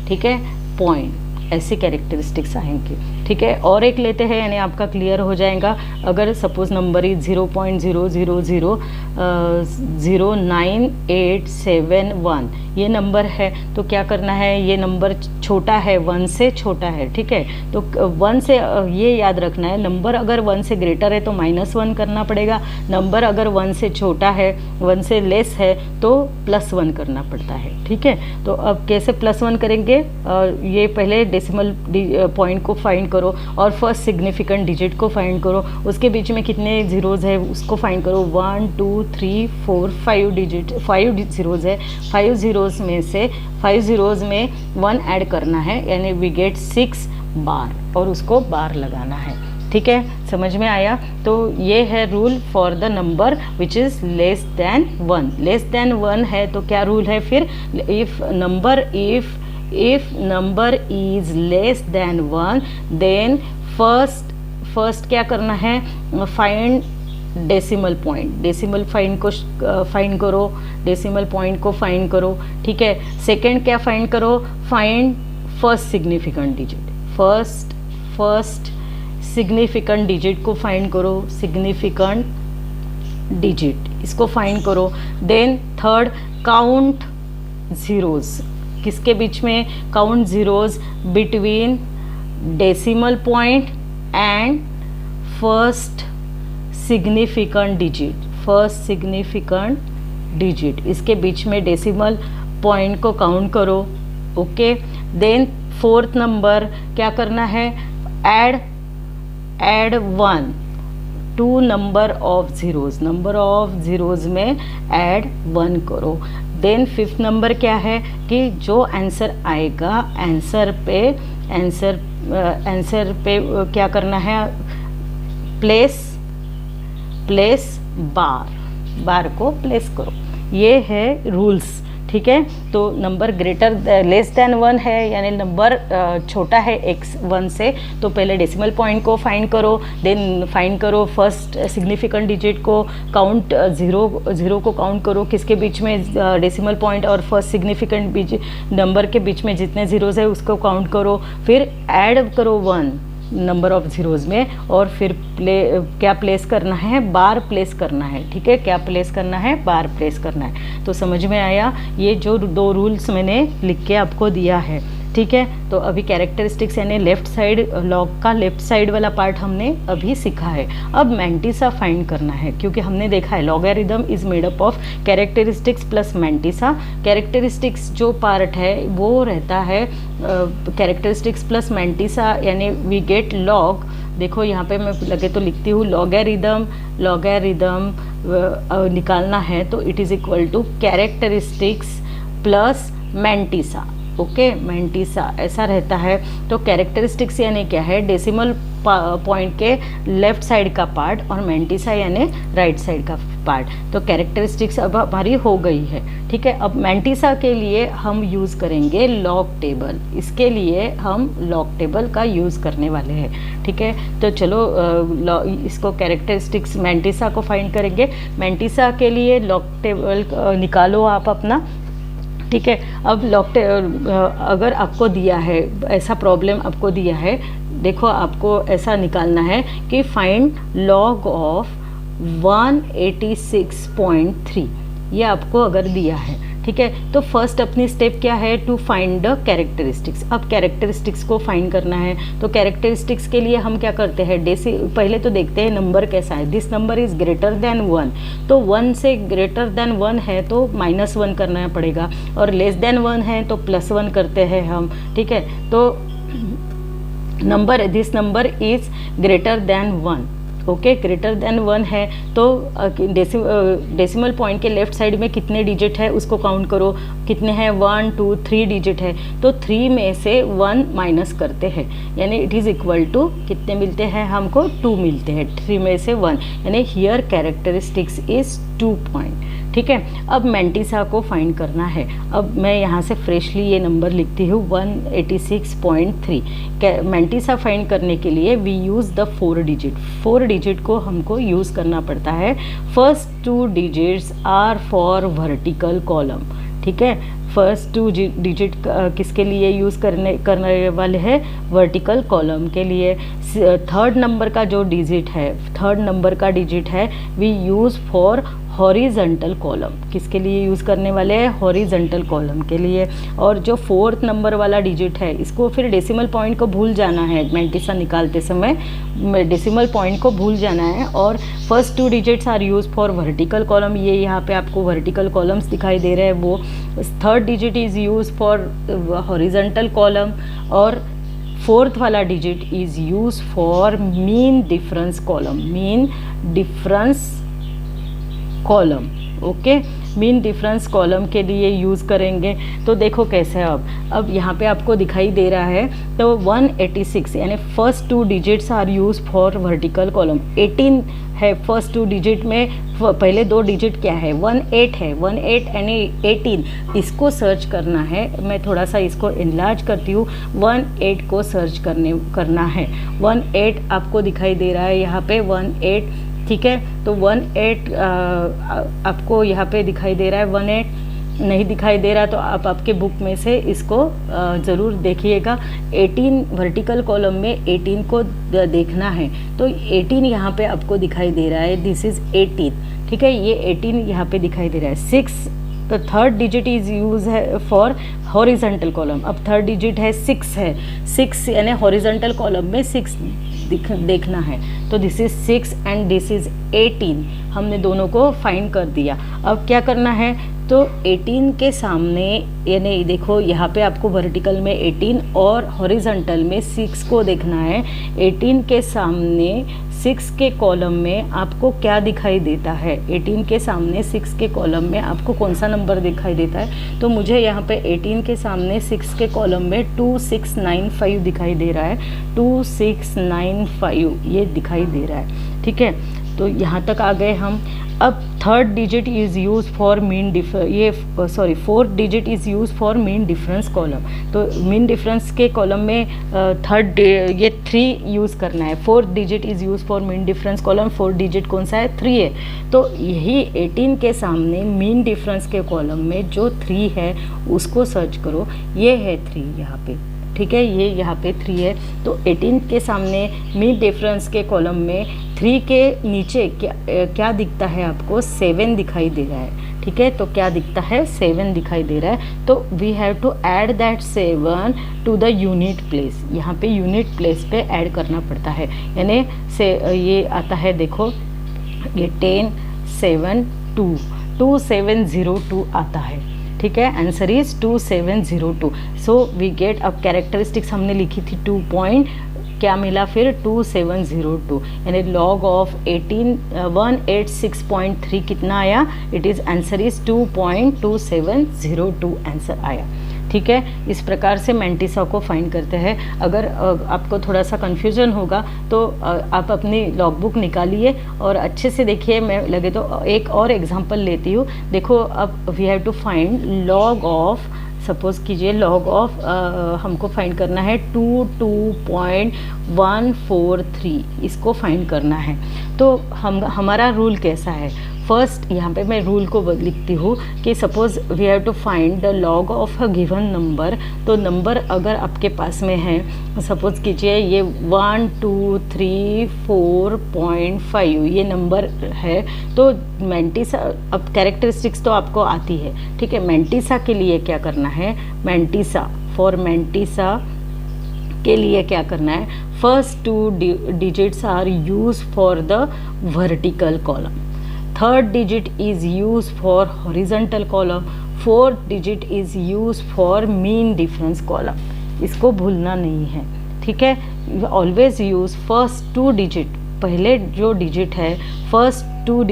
ठीक है, पॉइंट, ऐसी कैरेक्टरिस्टिक्स आएंगी, ठीक है। और एक लेते हैं, यानी आपका क्लियर हो जाएगा। अगर सपोज नंबर इज 0.0000987 ये नंबर है, तो क्या करना है, ये नंबर छोटा है, 1 से छोटा है, ठीक है। तो 1 से ये याद रखना है, नंबर अगर 1 से ग्रेटर है तो -1 करना पड़ेगा, नंबर अगर 1 से छोटा है, 1 से लेस है तो +1 करना पड़ता है, ठीक है। तो अब कैसे +1 करेंगे, ये पहले डेसिमल पॉइंट को फाइंड करो और फर्स्ट सिग्निफिकेंट डिजिट को फाइंड करो, उसके बीच में कितने जीरोज़ है उसको फाइंड करो, 1 2 3 4 5 डिजिट, 5 जीरोज़ है, 5 जीरोज़ में से 5 जीरोज़ में 1 ऐड करना है, यानी वी गेट 6 बार, और उसको बार लगाना है, ठीक है, समझ में आया। तो ये है rule for the number which is less than 1। Less than 1 है तो क्या रूल है फिर, if number is less than 1 then first क्या करना है, find decimal point, decimal find करो, डेसिमल पॉइंट को फाइंड करो, ठीक है। सेकंड क्या फाइंड करो, find first significant digit, first significant digit को फाइंड करो, सिग्निफिकेंट डिजिट इसको फाइंड करो। देन थर्ड काउंट जीरोज़, किसके बीच में, count zeros between decimal point and first significant digit, इसके बीच में डेसिमल पॉइंट को काउंट करो, ओके। देन फोर्थ नंबर क्या करना है, add 1 to number of zeros में ऐड 1 करो। देन फिफ्थ नंबर क्या है कि जो आंसर आएगा, आंसर पे क्या करना है, प्लेस बार को प्लेस करो, ये है रूल्स, ठीक है। तो नंबर लेस देन 1 है, यानी नंबर छोटा है x 1 से, तो पहले डेसिमल पॉइंट को फाइंड करो, देन फाइंड करो फर्स्ट सिग्निफिकेंट डिजिट को, काउंट जीरो को काउंट करो, किसके बीच में, डेसिमल पॉइंट और फर्स्ट सिग्निफिकेंट नंबर के बीच में जितने जीरोज़ है उसको काउंट करो, फिर ऐड करो 1 नंबर ऑफ जीरोज़ में, और फिर क्या प्लेस करना है, बार प्लेस करना है, ठीक है, क्या प्लेस करना है, बार प्लेस करना है। तो समझ में आया, ये जो 2 रूल्स मैंने लिख के आपको दिया है, ठीक है। तो अभी कैरेक्टरिस्टिक्स यानी लेफ्ट साइड, लॉग का लेफ्ट साइड वाला पार्ट हमने अभी सीखा है। अब मैंटिसा फाइंड करना है, क्योंकि हमने देखा है logarithm is made up of characteristics plus mantissa. Characteristics जो पार्ट है वो रहता है कैरेक्टरिस्टिक्स प्लस मैंटिसा, यानी वी गेट लॉग। देखो यहाँ पे मैं लगे तो लिखती हूँ, लॉगरिथम निकालना है तो it is equal to characteristics plus mantissa, okay, mantissa ऐसा रहता है। तो कैरेक्टरिस्टिक्स यानी क्या है, डेसिमल पॉइंट के लेफ्ट साइड का पार्ट, और मैंटिसा यानी राइट साइड का पार्ट। तो कैरेक्टरिस्टिक्स अब हमारी हो गई है, ठीक है। अब मैंटिसा के लिए हम यूज़ करेंगे लॉग टेबल, इसके लिए हम लॉग टेबल का यूज़ करने वाले हैं, ठीक है। तो चलो इसको कैरेक्टरिस्टिक्स मैंटिसा को फाइंड करेंगे। मैंटिसा के लिए लॉग टेबल निकालो आप अपना, ठीक है। अब अगर आपको दिया है ऐसा प्रॉब्लम, आपको दिया है, देखो आपको ऐसा निकालना है कि फाइंड लॉग ऑफ 186.3, ये आपको अगर दिया है, ठीक है। तो फर्स्ट अपनी स्टेप क्या है, टू फाइंड द कैरेक्टरिस्टिक्स। अब कैरेक्टरिस्टिक्स को फाइंड करना है, तो कैरेक्टरिस्टिक्स के लिए हम क्या करते हैं, पहले तो देखते हैं नंबर कैसा है। This number is greater than 1, तो 1 से ग्रेटर देन 1 है तो -1 करना पड़ेगा, और लेस देन 1 है तो +1 करते हैं हम, ठीक है। तो this number is greater than 1, okay, greater than 1 है तो डेसिमल पॉइंट के लेफ्ट साइड में कितने डिजिट है उसको काउंट करो, कितने हैं 1 2 3 डिजिट है, तो 3 में से 1 माइनस करते हैं, यानी इट इज़ इक्वल टू कितने मिलते हैं हमको, 2 मिलते हैं, 3 में से 1, यानी हियर कैरेक्टरिस्टिक्स इज 2 पॉइंट। ठीक है, अब मैंटिसा को फाइंड करना है। अब मैं यहाँ से फ्रेशली ये नंबर लिखती हूँ 186.3। मैंटिसा फाइंड करने के लिए वी यूज़ द 4 डिजिट को हमको यूज़ करना पड़ता है। First 2 digits are for vertical column. ठीक है, फर्स्ट 2 डिजिट किसके लिए यूज़ करने वाले हैं, वर्टिकल कॉलम के लिए। थर्ड नंबर का जो डिजिट है, थर्ड नंबर का डिजिट है we use for horizontal column. किसके लिए यूज़ करने वाले हैं, हॉरिजेंटल कॉलम के लिए। और जो फोर्थ नंबर वाला डिजिट है इसको फिर डेसिमल पॉइंट को भूल जाना है, मैंटिसा निकालते समय डेसिमल पॉइंट को भूल जाना है। और first 2 digits are use for vertical column, ये यहाँ पे आपको वर्टिकल कॉलम्स दिखाई दे रहे हैं वो। Third digit is use for horizontal column और फोर्थ वाला digit is use for mean difference column, mean difference column. Okay, mean difference column के लिए यूज़ करेंगे। तो देखो कैसे, अब यहाँ पे आपको दिखाई दे रहा है तो 186 यानी first 2 digits are use for vertical column. 18 है फर्स्ट 2 डिजिट में, पहले 2 डिजिट क्या है, 18 है, 18 यानी 18, इसको सर्च करना है। मैं थोड़ा सा इसको इनलार्ज करती हूँ, 18 को सर्च करना है। 18 आपको दिखाई दे रहा है यहाँ पे 18। ठीक है, तो 18 आपको यहाँ पे दिखाई दे रहा है, 18 नहीं दिखाई दे रहा तो आप आपके बुक में से इसको ज़रूर देखिएगा। 18 वर्टिकल कॉलम में 18 को देखना है, तो 18 यहाँ पे आपको दिखाई दे रहा है, दिस इज़ 18। ठीक है, ये 18 यहाँ पे दिखाई दे रहा है। 6 तो थर्ड डिजिट इज़ यूज़ है फॉर हॉरिजेंटल कॉलम। अब थर्ड डिजिट है 6 है, 6 यानी हॉरिजेंटल कॉलम में 6 देखना है, तो this is 6 and this is 18। हमने दोनों को फाइंड कर दिया। अब क्या करना है, तो 18 के सामने यानी देखो यहाँ पे आपको वर्टिकल में 18 और हॉरिजॉन्टल में 6 को देखना है। 18 के सामने 6 के कॉलम में आपको क्या दिखाई देता है, 18 के सामने 6 के कॉलम में आपको कौन सा नंबर दिखाई देता है, तो मुझे यहाँ पे 18 के सामने 6 के कॉलम में 2695 दिखाई दे रहा है, 2695 ये दिखाई दे रहा है। ठीक है, तो यहाँ तक आ गए हम। अब third digit is use for mean fourth digit is use for mean difference column. तो मीन डिफरेंस के कॉलम में ये 3 यूज़ करना है। Fourth digit is use for mean difference column, fourth digit कौन सा है, 3 है। तो यही 18 के सामने मीन डिफरेंस के कॉलम में जो 3 है उसको सर्च करो, ये है 3 यहाँ पे। ठीक है, ये यहाँ पे 3 है, तो 18 के सामने मीन डिफरेंस के कॉलम में 3 के नीचे क्या दिखता है आपको, 7 दिखाई दे रहा है। ठीक है, तो क्या दिखता है, 7 दिखाई दे रहा है। तो we have to add that 7 to the unit place. यहाँ पे यूनिट प्लेस पे ऐड करना पड़ता है, यानी से ये आता है, देखो ये 10 7 2 2702 आता है। ठीक है, answer is 2702। So we get, अब कैरेक्टरिस्टिक्स हमने लिखी थी 2 पॉइंट, क्या मिला फिर 2702, यानी लॉग ऑफ 186.3 कितना आया, it is answer is 2.2702 answer आया। ठीक है, इस प्रकार से मैंटिसा को फाइंड करते हैं। अगर आपको थोड़ा सा कन्फ्यूजन होगा तो आप अपनी लॉगबुक निकालिए और अच्छे से देखिए। मैं लगे तो एक और एग्जांपल लेती हूँ। देखो, अब we have to find log of, suppose कीजिए लॉग ऑफ हमको फाइंड करना है 22.143, इसको फाइंड करना है। तो हमारा रूल कैसा है, फर्स्ट यहाँ पे मैं रूल को लिखती हूँ कि suppose we have to find the log of a given number. तो नंबर अगर आपके पास में है, सपोज़ कीजिए ये 1234.5 ये नंबर है, तो मैंटिसा, अब कैरेक्टरिस्टिक्स तो आपको आती है। ठीक है, मैंटिसा के लिए क्या करना है, मैंटिसा के लिए क्या करना है, first 2 digits are use for the vertical column, third digit is use for horizontal column, fourth digit is use for mean difference column. इसको भूलना नहीं है। ठीक है, ऑलवेज यूज फर्स्ट 2 डिजिट पहले जो डिजिट है first two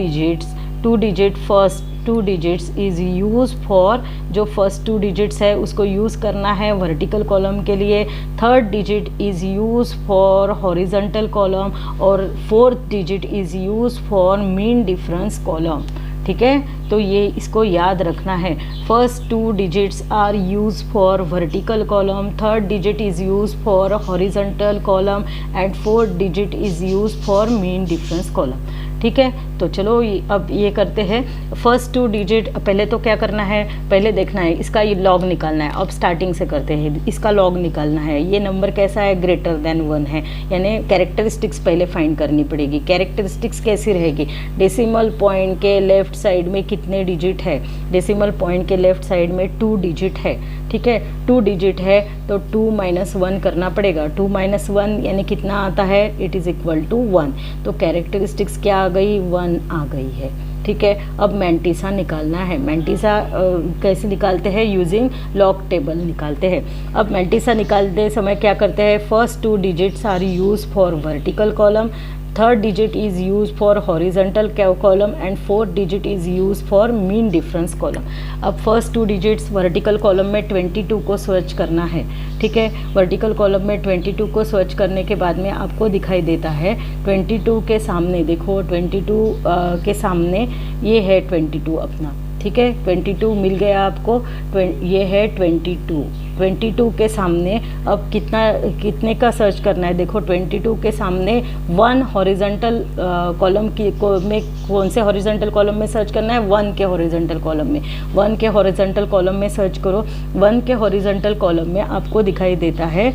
digits is use for, जो फर्स्ट टू डिजिट्स है उसको यूज़ करना है वर्टिकल कॉलम के लिए, third digit is use for horizontal column और fourth digit is use for mean difference column. ठीक है, तो ये इसको याद रखना है। First two digits are use for vertical column, third digit is use for horizontal column and fourth digit is use for mean difference column. ठीक है, तो चलो अब ये करते हैं। फर्स्ट टू डिजिट पहले तो क्या करना है, पहले देखना है इसका ये लॉग निकालना है। अब स्टार्टिंग से करते हैं, इसका लॉग निकालना है। ये नंबर कैसा है, ग्रेटर देन 1 है, यानी कैरेक्टरिस्टिक्स पहले फाइंड करनी पड़ेगी। कैरेक्टरिस्टिक्स कैसी रहेगी, डेसिमल पॉइंट के लेफ्ट साइड में कितने डिजिट है, डेसिमल पॉइंट के लेफ्ट साइड में 2 डिजिट है। ठीक है, 2 डिजिट है तो 2 - 1 करना पड़ेगा। 2 - 1 यानी कितना आता है, इट इज़ इक्वल टू 1। तो कैरेक्टरिस्टिक्स क्या आ गई, 1 आ गई है। ठीक है, अब मैंटिसा निकालना है। मैंटिसा कैसे निकालते हैं, यूजिंग लॉग टेबल निकालते हैं। अब मैंटिसा निकालते समय क्या करते हैं, first two digits are use for vertical column, third digit is use for horizontal column and fourth digit is use for mean difference column. अब first two digits vertical column में 22 को सर्च करना है। ठीक है, वर्टिकल कॉलम में 22 को search करने के बाद में आपको दिखाई देता है 22 के सामने, देखो 22 के सामने ये है 22 अपना। ठीक है, 22 मिल गया आपको, ये है 22 के सामने अब कितने का सर्च करना है, देखो 22 के सामने 1 हॉरिजॉन्टल कॉलम में कौन से हॉरिजॉन्टल कॉलम में सर्च करना है, 1 के हॉरिजॉन्टल कॉलम में। 1 के हॉरिजॉन्टल कॉलम में सर्च करो। 1 के हॉरिजॉन्टल कॉलम में आपको दिखाई देता है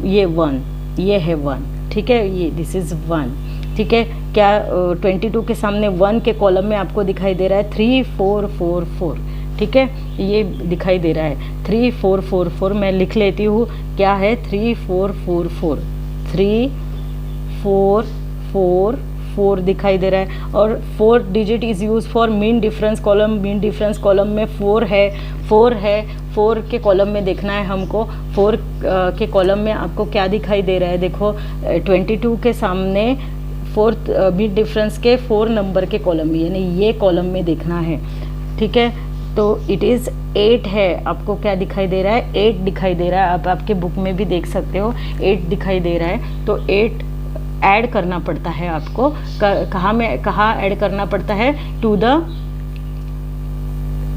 ये 1, ये है 1। ठीक है, ये दिस इज़ 1। ठीक है, क्या 22 के सामने 1 के कॉलम में आपको दिखाई दे रहा है 3 4 4 4। ठीक है, ये दिखाई दे रहा है 3 4 4 4। मैं लिख लेती हूँ, क्या है 3 4 4 4, 3 4 4 4 दिखाई दे रहा है। और fourth digit is use for mean difference column. Mean difference column में 4 है, 4 के कॉलम में देखना है हमको। 4 के कॉलम में आपको क्या दिखाई दे रहा है, देखो 22 के सामने फोर्थ मीन डिफरेंस के 4 नंबर के कॉलम में, यानी ये कॉलम में देखना है। ठीक है, तो इट इज़ 8 है। आपको क्या दिखाई दे रहा है, 8 दिखाई दे रहा है। आप आपके बुक में भी देख सकते हो 8 दिखाई दे रहा है। तो 8 ऐड करना पड़ता है आपको। कहाँ ऐड करना पड़ता है, to the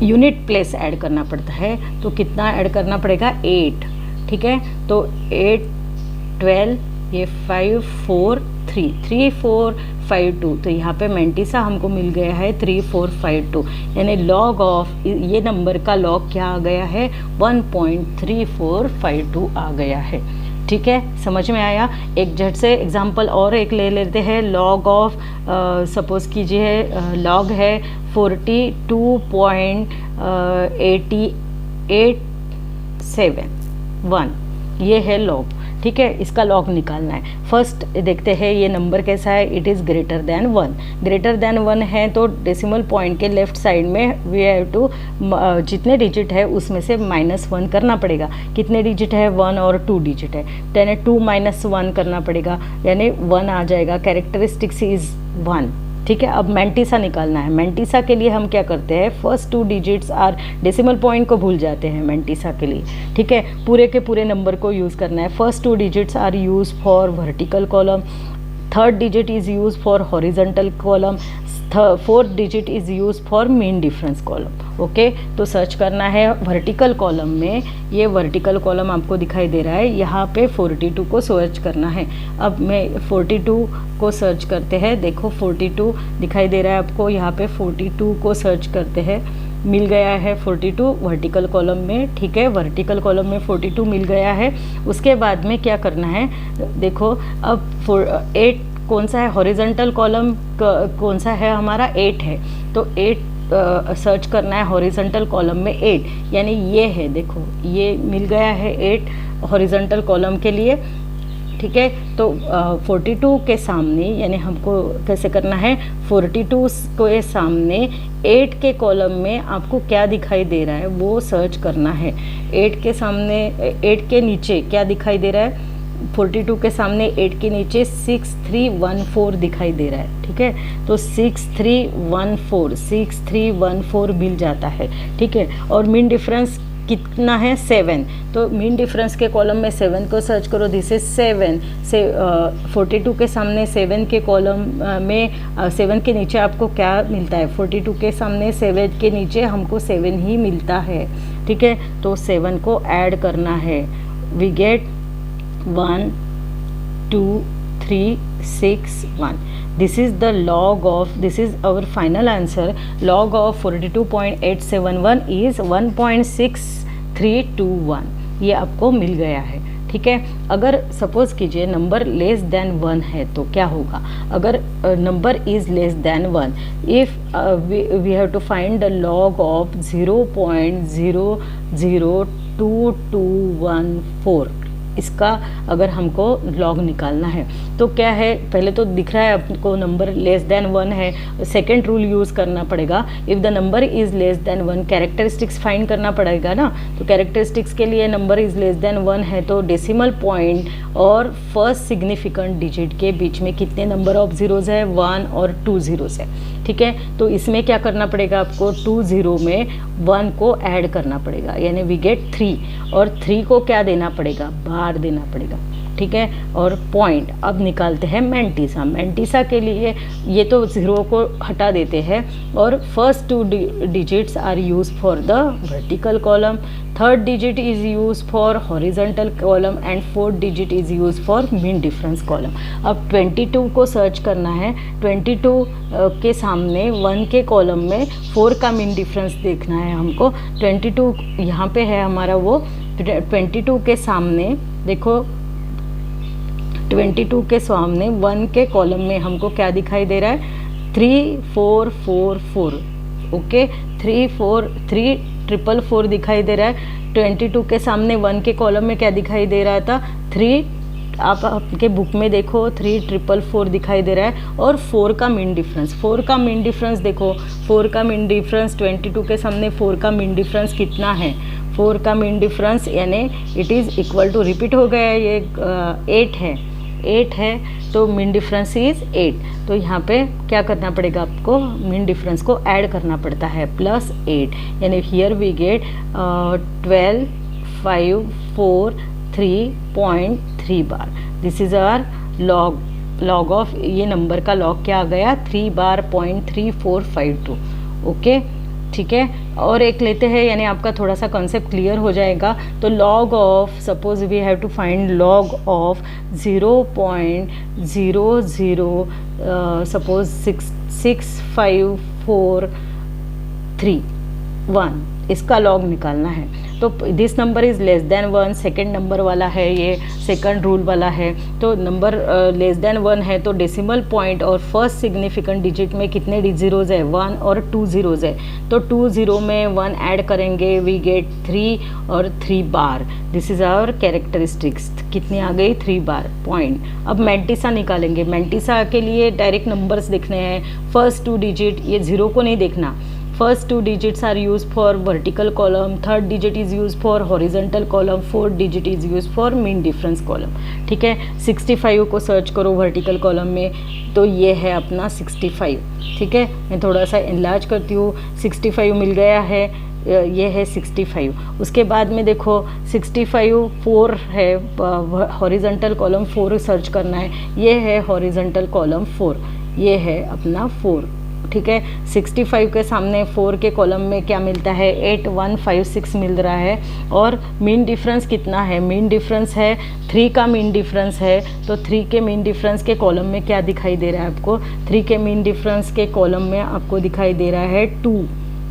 unit place add करना पड़ता है। तो कितना ऐड करना पड़ेगा, 8। ठीक है, तो 8 12, ये 5 4 3 3 4 5 2। तो यहाँ पे मैंटिसा हमको मिल गया है 3 4 5 2, यानी लॉग ऑफ ये नंबर का लॉग क्या आ गया है, 1.3452 आ गया है। ठीक है, समझ में आया। एक झट से एग्जांपल और एक ले लेते हैं। लॉग ऑफ सपोज़ कीजिए लॉग है 42.8871, ये है लॉग। ठीक है, इसका लॉग निकालना है। फर्स्ट देखते हैं ये नंबर कैसा है, it is greater than 1। Greater than 1 है तो डेसिमल पॉइंट के लेफ्ट साइड में वी हैव टू जितने डिजिट है उसमें से -1 करना पड़ेगा। कितने डिजिट है, 1 और 2 डिजिट है, यानी 2 - 1 करना पड़ेगा, यानी 1 आ जाएगा। Characteristics is 1। ठीक है, अब मैंटिसा निकालना है। मैंटिसा के लिए हम क्या करते हैं, first 2 digits are, decimal point को भूल जाते हैं मैंटिसा के लिए। ठीक है, पूरे के पूरे नंबर को यूज़ करना है। First 2 digits are use for vertical column, third digit is use for horizontal column, fourth digit is use for mean difference column. Okay, तो सर्च करना है वर्टिकल कॉलम में। ये वर्टिकल कॉलम आपको दिखाई दे रहा है, यहाँ पे 42 को सर्च करना है। अब मैं 42 को सर्च करते हैं, देखो 42 दिखाई दे रहा है आपको, यहाँ पे 42 को सर्च करते हैं, मिल गया है 42 वर्टिकल कॉलम में। ठीक है, वर्टिकल कॉलम में 42 मिल गया है। उसके बाद में क्या करना है, देखो अब 8 कौन सा है, हॉरिजॉन्टल कॉलम कौन सा है हमारा, 8 है। तो 8 सर्च करना है हॉरिजॉन्टल कॉलम में 8, यानी ये है, देखो ये मिल गया है 8 हॉरिजॉन्टल कॉलम के लिए। ठीक है, तो 42 के सामने, यानी हमको कैसे करना है, 42 के सामने 8 के कॉलम में आपको क्या दिखाई दे रहा है वो सर्च करना है। 8 के सामने, 8 के नीचे क्या दिखाई दे रहा है, 42 के सामने 8 के नीचे 6314 दिखाई दे रहा है, ठीक है। तो 6314 मिल जाता है, ठीक है। और मीन डिफरेंस कितना है 7, तो मीन डिफरेंस के कॉलम में 7 को सर्च करो, दिस इज 7 से 42 के सामने 7 के कॉलम में 7 के नीचे आपको क्या मिलता है, 42 के सामने 7 के नीचे हमको 7 ही मिलता है, ठीक है। तो 7 को ऐड करना है, we get 1 2 3 6 1. This is the log of, this is our final answer. Log of 42.871 is 1.6321. ये आपको मिल गया है, ठीक है। अगर सपोज कीजिए नंबर लेस देन 1 है तो क्या होगा, अगर number is less than 1, if we have to find the log of 0.002214, इसका अगर हमको लॉग निकालना है तो क्या है, पहले तो दिख रहा है आपको नंबर लेस देन 1 है, सेकेंड रूल यूज़ करना पड़ेगा। If the number is less than 1, characteristics find करना पड़ेगा ना, तो कैरेक्टरिस्टिक्स के लिए नंबर इज़ लेस देन 1 है तो डेसिमल पॉइंट और फर्स्ट सिग्निफिकेंट डिजिट के बीच में कितने नंबर ऑफ ज़ीरोज़ है, 1 और 2 ज़ीरोज़ है, ठीक है। तो इसमें क्या करना पड़ेगा आपको, 2 ज़ीरो में 1 को ऐड करना पड़ेगा, यानी वी गेट 3, और 3 को क्या देना पड़ेगा, बार देना पड़ेगा, ठीक है। और पॉइंट अब निकालते हैं मैंटिसा। मैंटिसा के लिए ये तो ज़ीरो को हटा देते हैं और first 2 digits are use for the vertical column, third digit is use for horizontal column and fourth digit is use for mean difference column. अब 22 को सर्च करना है, 22 के सामने 1 के कॉलम में 4 का मीन डिफरेंस देखना है हमको। 22 यहाँ पे है हमारा वो, 22 के सामने देखो, 22 के सामने 1 के कॉलम में हमको क्या दिखाई दे रहा है, 3444, ओके, 3444 दिखाई दे रहा है। 22 के सामने 1 के कॉलम में क्या दिखाई दे रहा था, 3, आप आपके बुक में देखो 3444 दिखाई दे रहा है, और 4 का मीन डिफरेंस, 4 का मीन डिफरेंस देखो, 4 का मीन डिफरेंस 22 के सामने 4 का मीन डिफरेंस कितना है, 4 का मीन डिफरेंस यानी it is equal to, repeat हो गया है ये, 8 है तो मीन डिफरेंस इज़ 8। तो यहाँ पे क्या करना पड़ेगा आपको, मीन डिफरेंस को ऐड करना पड़ता है, +8, यानी हियर वी गेट 12543.3 बार। This is our log of, ये नंबर का लॉग क्या आ गया, 3 बार 0.3452, ओके, ठीक है। और एक लेते हैं, यानी आपका थोड़ा सा कॉन्सेप्ट क्लियर हो जाएगा। तो log of, suppose we have to find log of 0.00 suppose 66543, इसका लॉग निकालना है। तो this number is less than 1, second number वाला है, ये सेकंड रूल वाला है। तो नंबर लेस देन 1 है तो डेसिमल पॉइंट और फर्स्ट सिग्निफिकेंट डिजिट में कितने ज़ीरोज़ है, 1 और 2 ज़ीरोज़ है। तो 2 ज़ीरो में 1 ऐड करेंगे, वी गेट 3 और 3 बार। दिस इज़ आवर कैरेक्टरिस्टिक्स, कितनी आ गई, 3 बार पॉइंट। अब मैंटिसा निकालेंगे। मैंटिसा के लिए डायरेक्ट नंबर्स देखने हैं, फर्स्ट 2 डिजिट, ये ज़ीरो को नहीं देखना, first 2 digits are used for vertical column, third digit is used for horizontal column, fourth digit is used for mean difference column, ठीक है। 65 को सर्च करो वर्टिकल कॉलम में, तो ये है अपना 65, ठीक है। मैं थोड़ा सा इनलार्ज करती हूँ, 65 मिल गया है, ये है 65। उसके बाद में देखो 65 4 है, हॉरिजॉन्टल कॉलम 4 सर्च करना है, ये है हॉरिजॉन्टल कॉलम 4, ये है अपना 4, ठीक है। 65 के सामने 4 के कॉलम में क्या मिलता है, 8156 मिल रहा है। और मीन डिफरेंस कितना है, मीन डिफरेंस है 3 का मीन डिफरेंस है। तो 3 के मीन डिफरेंस के कॉलम में क्या दिखाई दे रहा है आपको, 3 के मीन डिफरेंस के कॉलम में आपको दिखाई दे रहा है 2,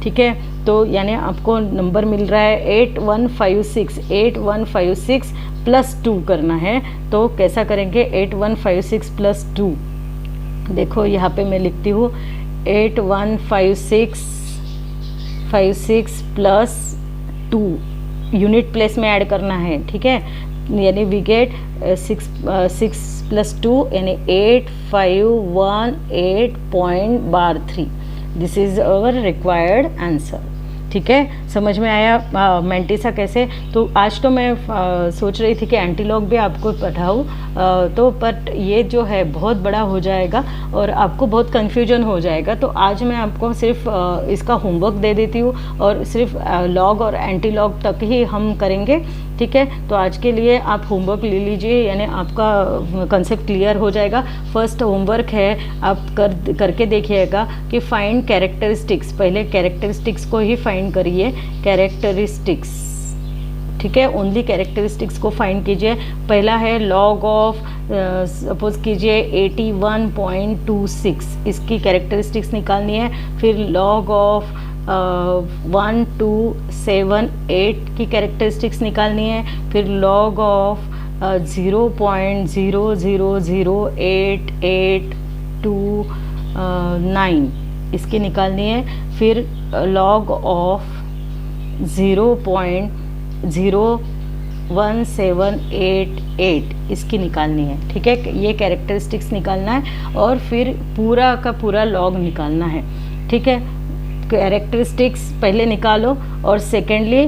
ठीक है। तो यानी आपको नंबर मिल रहा है 8156 प्लस 2 करना है। तो कैसा करेंगे, 8156 प्लस 2, देखो यहाँ पे मैं लिखती हूँ 8156 प्लस 2, यूनिट प्लेस में ऐड करना है, ठीक है। यानी वी गेट 6 प्लस 2 यानी 8518.3। This is our required answer, ठीक है, समझ में आया मेंटिसा कैसे। तो आज तो मैं सोच रही थी कि एंटीलॉग भी आपको पढ़ाऊँ, तो बट ये जो है बहुत बड़ा हो जाएगा और आपको बहुत कन्फ्यूजन हो जाएगा। तो आज मैं आपको सिर्फ इसका होमवर्क दे देती हूँ और सिर्फ लॉग और एंटीलॉग तक ही हम करेंगे, ठीक है। तो आज के लिए आप होमवर्क ले लीजिए, यानी आपका कंसेप्ट क्लियर हो जाएगा। फर्स्ट होमवर्क है, आप करके देखिएगा कि फाइंड कैरेक्टरिस्टिक्स। पहले कैरेक्टरिस्टिक्स को ही फाइंड करिए, कैरेक्टरिस्टिक्स, ठीक है। ओनली कैरेक्टरिस्टिक्स को फाइंड कीजिए। पहला है लॉग ऑफ, सपोज कीजिए 81.26, इसकी कैरेक्टरिस्टिक्स निकालनी है। फिर लॉग ऑफ 1278 की कैरेक्टरिस्टिक्स निकालनी है। फिर लॉग ऑफ 0.0008829 इसकी निकालनी है। फिर लॉग ऑफ 0.01788 इसकी निकालनी है, ठीक है। ये कैरेक्टरिस्टिक्स निकालना है और फिर पूरा का पूरा लॉग निकालना है, ठीक है। कैरेक्टरिस्टिक्स पहले निकालो और सेकेंडली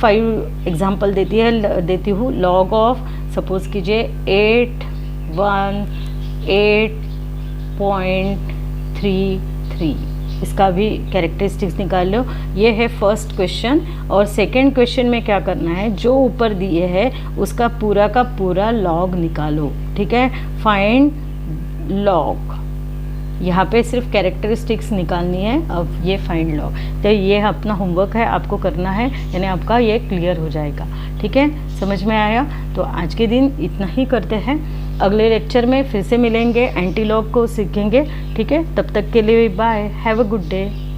5 एग्जाम्पल देती हूँ। लॉग ऑफ, सपोज कीजिए 818.33, इसका भी कैरेक्टरिस्टिक्स निकाल लो। ये है फर्स्ट क्वेश्चन। और सेकंड क्वेश्चन में क्या करना है, जो ऊपर दिए है उसका पूरा का पूरा लॉग निकालो, ठीक है। फाइंड लॉग, यहाँ पे सिर्फ कैरेक्टरिस्टिक्स निकालनी है। अब ये फाइंड लॉग, तो ये अपना होमवर्क है, आपको करना है, यानी आपका ये क्लियर हो जाएगा, ठीक है। समझ में आया? तो आज के दिन इतना ही करते हैं। अगले लेक्चर में फिर से मिलेंगे, एंटीलॉग को सीखेंगे, ठीक है। तब तक के लिए bye, have a good day.